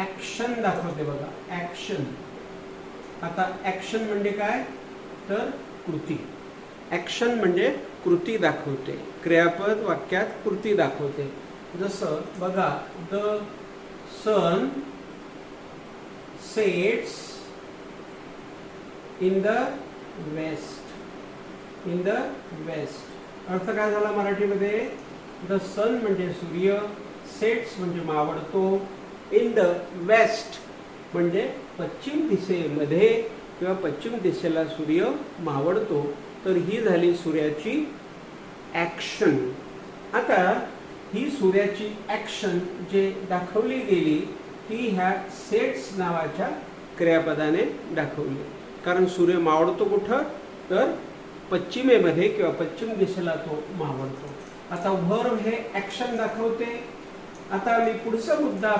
Action दाखवते बघा, action. आता ऍक्शन म्हणजे काय, तर कृती. ऍक्शन म्हणजे कृती दाखवते, क्रियापद वाक्यात कृती दाखवते. जसं बघा, the sun sets in the west. In the west अर्थ काय झाला मराठीमध्ये, द सन म्हणजे सूर्य, सेट्स म्हणजे मावळतो, इन द वेस्ट म्हणजे पश्चिम दिशेमध्ये किंवा पश्चिम दिशेला सूर्य मावळतो. तर ही झाली सूर्याची ॲक्शन. आता ही सूर्याची ॲक्शन जे दाखवली गेली ती ह्या सेट्स नावाच्या क्रियापदाने दाखवली. कारण सूर्य मावळतो कुठं, तर पश्चिमेमध्ये किंवा पश्चिम दिशेला तो मावळतो. आता व्हर्ब हे ॲक्शन दाखवते. आता मी पुढचा मुद्दा